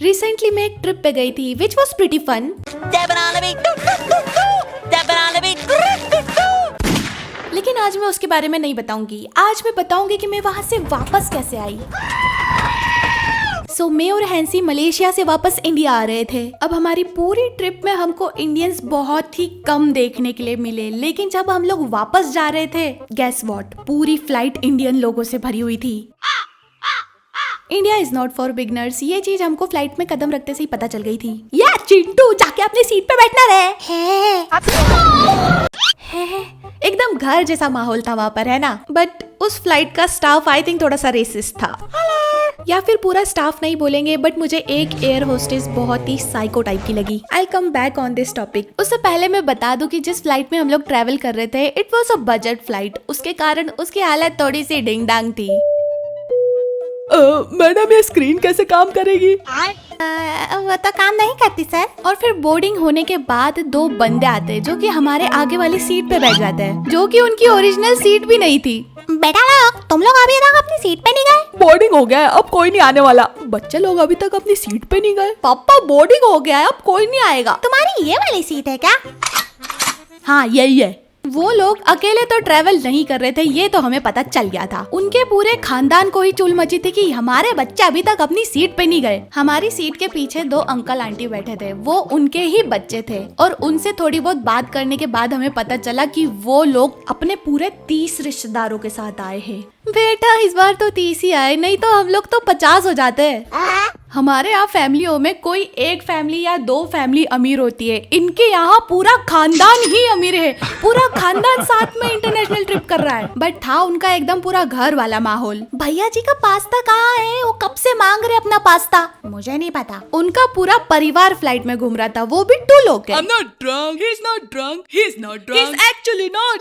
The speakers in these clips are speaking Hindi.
रिसेंटली मैं एक ट्रिप पे गई थी विच वॉज प्रिटी फन। लेकिन आज मैं उसके बारे में नहीं बताऊंगी। आज मैं बताऊंगी कि मैं वहां से वापस कैसे आई। मैं और हैंसी मलेशिया से वापस इंडिया आ रहे थे। अब हमारी पूरी ट्रिप में हमको इंडियंस बहुत ही कम देखने के लिए मिले, लेकिन जब हम लोग वापस जा रहे थे, गेस व्हाट, पूरी फ्लाइट इंडियन लोगों से भरी हुई थी। India is not for beginners, ये चीज हमको फ्लाइट में कदम रखते से ही पता चल गई थी। या चिंटू, जाके अपनी सीट पे बैठना रहे। एकदम घर जैसा माहौल था वहाँ पर, है ना। बट उस फ्लाइट का स्टाफ आई थिंक थोड़ा सा रेसिस्ट था, या फिर पूरा स्टाफ नहीं बोलेंगे, बट मुझे एक एयर होस्टेस बहुत ही साइको टाइप की लगी। I come back on this topic. उससे पहले मैं बता दूं कि जिस फ्लाइट में हम लोग ट्रेवल कर रहे थे, it was a budget flight. उसके कारण उसकी हालत थोड़ी सी डिंग डांग थी। मैडम, ये स्क्रीन कैसे काम करेगी? वो तो काम नहीं करती सर। और फिर बोर्डिंग होने के बाद दो बंदे आते हैं जो कि हमारे आगे वाली सीट पे बैठ जाते हैं, जो कि उनकी ओरिजिनल सीट भी नहीं थी। बेटा लोग, तुम लोग अभी तक अपनी सीट पे नहीं गए? बोर्डिंग हो गया है, अब कोई नहीं आने वाला। बच्चे लोग अभी तक अपनी सीट पे नहीं गए। पापा, बोर्डिंग हो गया है, अब कोई नहीं आएगा। तुम्हारी ये वाली सीट है क्या? हाँ, यही है। वो लोग अकेले तो ट्रेवल नहीं कर रहे थे, ये तो हमें पता चल गया था। उनके पूरे खानदान को ही चुल मची थी कि हमारे बच्चे अभी तक अपनी सीट पे नहीं गए। हमारी सीट के पीछे दो अंकल आंटी बैठे थे, वो उनके ही बच्चे थे। और उनसे थोड़ी बहुत बात करने के बाद हमें पता चला कि वो लोग अपने पूरे 30 रिश्तेदारों के साथ आए हैं। बेटा, इस बार तो 30 ही आए, नहीं तो हम लोग तो 50 हो जाते हैं। हमारे यहाँ फैमिलियों में कोई एक फैमिली या दो फैमिली अमीर होती है, इनके यहाँ पूरा खानदान ही अमीर है। पूरा खानदान साथ में इंटरनेशनल ट्रिप कर रहा है। बट था उनका एकदम पूरा घर वाला माहौल। भैया जी का पास्ता कहाँ है? वो कब से मांग रहे अपना पास्ता। मुझे नहीं पता। उनका पूरा परिवार फ्लाइट में घूम रहा था, वो भी 2 लोग हैं। I'm not drunk. He's not drunk. He's not drunk. He's actually not.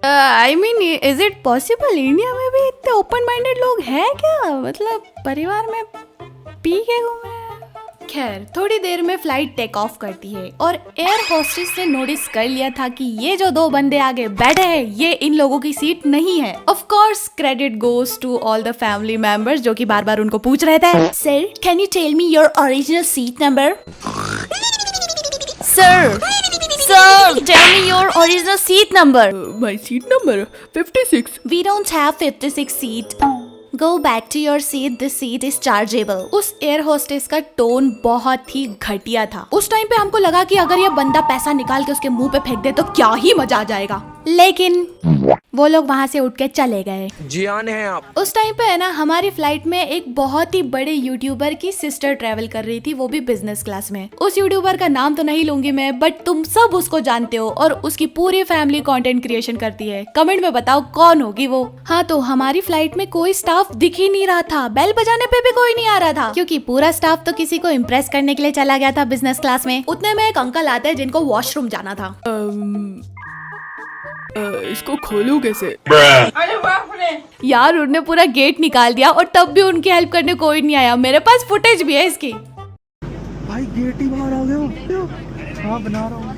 I mean, is it possible India में भी इतने ओपन माइंडेड लोग हैं क्या? मतलब परिवार में पी के घूम रहे हैं। खैर, थोड़ी देर में फ्लाइट टेक ऑफ करती है और एयर होस्टेस ने नोटिस कर लिया था कि ये जो दो बंदे आगे बैठे हैं, ये इन लोगों की सीट नहीं है। Of course credit goes to all the family members जो कि बार बार उनको पूछ रहे थे, sir can you tell me your original seat number? Sir tell me your original seat number. My seat number 56. We don't have 56 seat. Go back to your seat. This seat is chargeable. उस एयर होस्टेस का टोन बहुत ही घटिया था। उस टाइम पे हमको लगा कि अगर ये बंदा पैसा निकाल के उसके मुंह पे फेंक दे तो क्या ही मजा आ जाएगा। लेकिन वो लोग वहाँ से उठ के चले गए। जियान है आप। उस टाइम पे है ना, हमारी फ्लाइट में एक बहुत ही बड़े यूट्यूबर की सिस्टर ट्रेवल कर रही थी, वो भी बिजनेस क्लास में। उस यूट्यूबर का नाम तो नहीं लूंगी मैं, बट तुम सब उसको जानते हो और उसकी पूरी फैमिली कंटेंट क्रिएशन करती है। कमेंट में बताओ कौन होगी वो। हाँ, तो हमारी फ्लाइट में कोई स्टाफ दिख ही नहीं रहा था, बेल बजाने पे भी कोई नहीं आ रहा था, क्योंकि पूरा स्टाफ तो किसी को इम्प्रेस करने के लिए चला गया था बिजनेस क्लास में। उतने में एक अंकल आते हैं जिनको वॉशरूम जाना था। इसको खोलूं कैसे? अरे बाप रे यार, उन्होंने पूरा गेट निकाल दिया और तब भी उनकी हेल्प करने कोई नहीं आया। मेरे पास फुटेज भी है इसकी। भाई गेट ही बाहर आ गए हो। हाँ, बना रहा हूँ।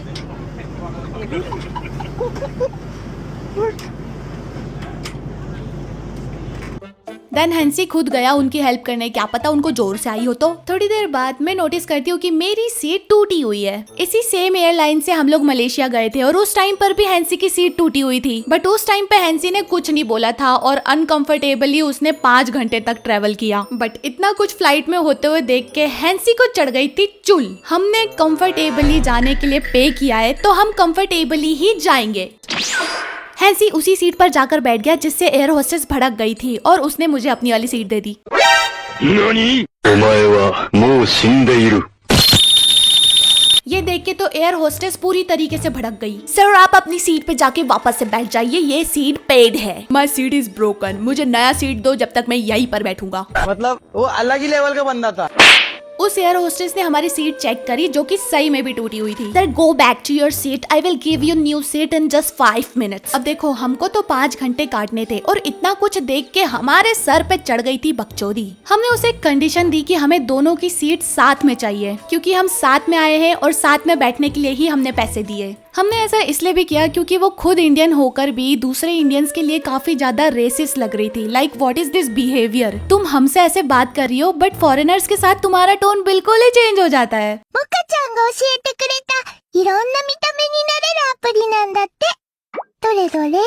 देन हैंसी खुद गया उनकी हेल्प करने, क्या पता उनको जोर से आई हो तो। थोड़ी देर बाद मैं नोटिस करती हूँ कि मेरी सीट टूटी हुई है। इसी सेम एयरलाइन से हम लोग मलेशिया गए थे और उस टाइम पर भी हैंसी की सीट टूटी हुई थी। बट उस टाइम पे हैंसी ने कुछ नहीं बोला था और अनकंफर्टेबली उसने 5 घंटे तक ट्रेवल किया। बट इतना कुछ फ्लाइट में होते हुए देख के हैंसी को चढ़ गई थी चुल। हमने कंफर्टेबली जाने के लिए पे किया है तो हम कंफर्टेबली ही जाएंगे। हैंसी उसी सीट पर जाकर बैठ गया जिससे एयर होस्टेस भड़क गई थी और उसने मुझे अपनी वाली सीट दे दी। ये देख के तो एयर होस्टेस पूरी तरीके से भड़क गई। सर, आप अपनी सीट पे जाके वापस से बैठ जाइए, ये सीट पेड है। माई सीट इज ब्रोकन, मुझे नया सीट दो जब तक मैं यहीं पर बैठूंगा। मतलब वो अलग ही लेवल का बंदा था। उस एयर होस्टेस ने हमारी सीट चेक करी जो कि सही में भी टूटी हुई थी। Sir, go back to your seat, I will give you new seat in just 5 minutes. अब देखो, हमको तो 5 घंटे काटने थे और इतना कुछ देख के हमारे सर पे चढ़ गई थी बकचोदी। हमने उसे कंडीशन दी कि हमें दोनों की सीट साथ में चाहिए, क्योंकि हम साथ में आए हैं और साथ में बैठने के लिए ही हमने पैसे दिए। हमने ऐसा इसलिए भी किया क्योंकि वो खुद इंडियन होकर भी दूसरे इंडियंस के लिए काफी ज्यादा रेसिस्ट लग रही थी। Like what is this behaviour, तुम हमसे ऐसे बात कर रही हो बट फॉरेनर्स के साथ तुम्हारा टोन बिल्कुल ही चेंज हो जाता है। モカちゃんが教えてくれたいろんな見た目になれるアプリなんだって。どれどれ？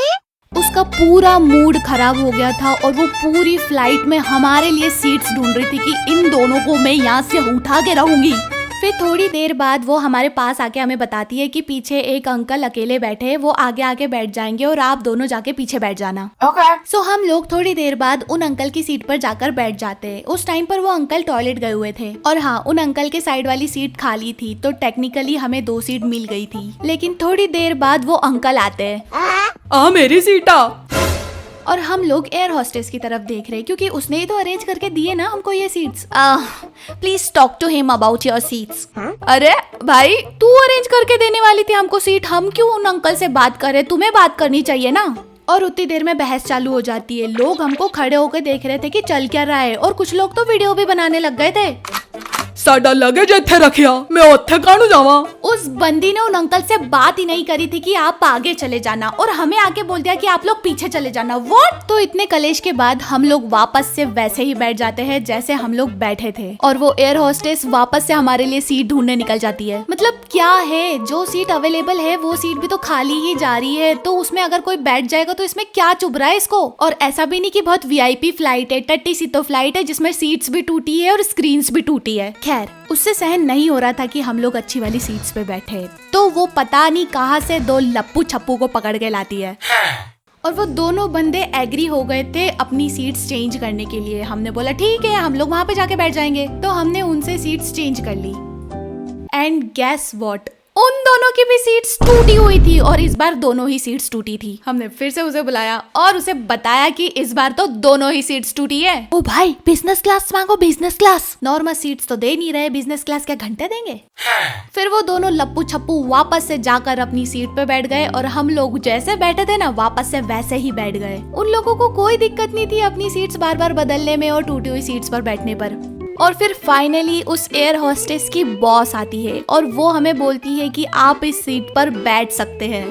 उसका पूरा मूड खराब हो गया था और वो पूरी फ्लाइट में हमारे लिए सीट्स ढूंढ रही थी कि इन दोनों को मैं यहाँ से उठा के रहूंगी। फिर थोड़ी देर बाद वो हमारे पास आके हमें बताती है कि पीछे एक अंकल अकेले बैठे हैं, वो आगे आके बैठ जाएंगे और आप दोनों जाके पीछे बैठ जाना। सो हम लोग थोड़ी देर बाद उन अंकल की सीट पर जाकर बैठ जाते हैं। उस टाइम पर वो अंकल टॉयलेट गए हुए थे और हाँ, उन अंकल के साइड वाली सीट खाली थी तो टेक्निकली हमें 2 सीट मिल गई थी। लेकिन थोड़ी देर बाद वो अंकल आते हैं, मेरी सीट आ। और हम लोग एयर हॉस्टेस की तरफ देख रहे हैं क्योंकि उसने ही तो अरेंज करके दिए ना हमको ये seats. Please talk to him about your seats. अरे भाई तू अरेंज करके देने वाली थी हमको सीट, हम क्यों उन अंकल से बात करें, तुम्हें बात करनी चाहिए ना। और उतनी देर में बहस चालू हो जाती है। लोग हमको खड़े होकर देख रहे थे कि चल क्या रहा है और कुछ लोग तो वीडियो भी बनाने लग गए थे। साडा लगेज इत्थे रखिया, मैं उत्थे कानू जावा। उस बंदी ने उन अंकल से बात ही नहीं करी थी कि आप आगे चले जाना और हमें आके बोल दिया कि आप लोग पीछे चले जाना। व्हाट? तो इतने कलेश के बाद हम लोग वापस से वैसे ही बैठ जाते हैं जैसे हम लोग बैठे थे और वो एयर होस्टेस वापस से हमारे लिए सीट ढूंढने निकल जाती है। मतलब क्या है, जो सीट अवेलेबल है वो सीट भी तो खाली ही जा रही है, तो उसमें अगर कोई बैठ जाएगा तो इसमें क्या चुभ रहा है इसको। और ऐसा भी नहीं कि बहुत VIP फ्लाइट है, टट्टी सीटों फ्लाइट है जिसमें सीट्स भी टूटी है और स्क्रीन भी टूटी है। खैर उससे सहन नहीं हो रहा था कि हम लोग अच्छी वाली सीट्स पे बैठे, तो वो पता नहीं कहां से 2 लप्पू छप्पू को पकड़ के लाती है और वो दोनों बंदे एग्री हो गए थे अपनी सीट्स चेंज करने के लिए। हमने बोला ठीक है, हम लोग वहां पे जाके बैठ जाएंगे, तो हमने उनसे सीट्स चेंज कर ली। एंड गेस व्हाट, उन दोनों की भी सीट्स टूटी हुई थी और इस बार दोनों ही सीट्स टूटी थी। हमने फिर से उसे बुलाया और उसे बताया कि इस बार तो दोनों ही सीट्स टूटी है। ओ भाई बिजनेस क्लास मांगो, बिजनेस क्लास। नॉर्मल सीट्स तो दे नहीं रहे, बिजनेस क्लास क्या घंटे देंगे। फिर वो दोनों लप्पू छप्पू वापस से जाकर अपनी सीट पे बैठ गए और हम लोग जैसे बैठे थे ना वापस से वैसे ही बैठ गए। उन लोगों को कोई दिक्कत नहीं थी अपनी सीट्स बार बार बदलने में और टूटी हुई सीट्स पर बैठने पर। और फिर फाइनली उस एयर होस्टेस की बॉस आती है और वो हमें बोलती है कि आप इस सीट पर बैठ सकते हैं।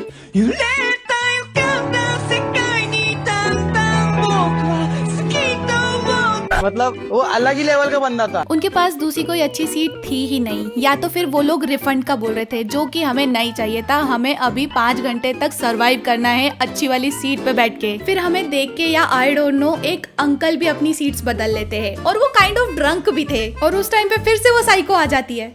मतलब वो अलग ही लेवल का बंदा था। उनके पास दूसरी कोई अच्छी सीट थी ही नहीं, या तो फिर वो लोग रिफंड का बोल रहे थे, जो कि हमें नहीं चाहिए था। हमें अभी 5 घंटे तक सरवाइव करना है अच्छी वाली सीट पे बैठ के। फिर हमें देख के या आई डोंट नो एक अंकल भी अपनी सीट्स बदल लेते हैं और वो काइंड ऑफ ड्रंक भी थे और उस टाइम पे फिर से वो साइको आ जाती है।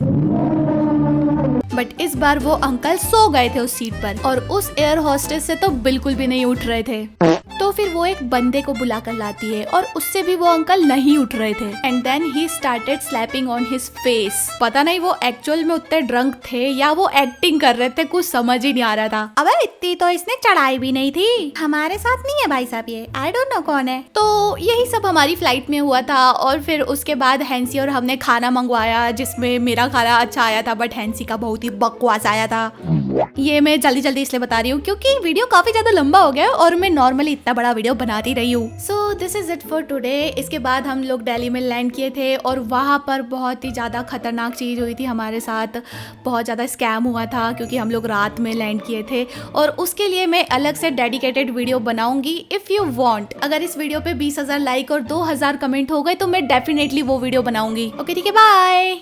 बट इस बार वो अंकल सो गए थे उस सीट पर और उस एयर होस्टेस से तो बिल्कुल भी नहीं उठ रहे थे। तो फिर वो एक बंदे को बुला कर लाती है और उससे भी वो अंकल नहीं उठ रहे थे। And then he started slapping on his face. पता नहीं वो एक्चुअल में उतने ड्रंक थे या वो एक्टिंग कर रहे थे, कुछ समझ ही नहीं आ रहा था। अबे इतनी तो इसने चढ़ाई भी नहीं थी, हमारे साथ नहीं है भाई साहब, ये आई डोंट नो कौन है। तो यही सब हमारी फ्लाइट में हुआ था और फिर उसके बाद हैंसी और हमने खाना मंगवाया जिसमें मेरा खाना अच्छा आया था बट हैंसी का बहुत ही बकवास आया था। ये मैं जल्दी जल्दी इसलिए बता रही हूँ क्योंकि वीडियो काफी ज्यादा लंबा हो गया और मैं नॉर्मली इतना बड़ा वीडियो बनाती रही हूँ। So this is it for today. इसके बाद हम लोग दिल्ली में लैंड किए थे और वहाँ पर बहुत ही ज्यादा खतरनाक चीज हुई थी हमारे साथ। बहुत ज्यादा स्कैम हुआ था क्योंकि हम लोग रात में लैंड किए थे और उसके लिए मैं अलग से डेडिकेटेड वीडियो बनाऊंगी इफ यू वांट। अगर इस वीडियो पे 20,000 लाइक और 2,000 कमेंट हो गए तो मैं डेफिनेटली वो वीडियो बनाऊंगी। ओके ठीक है, बाय।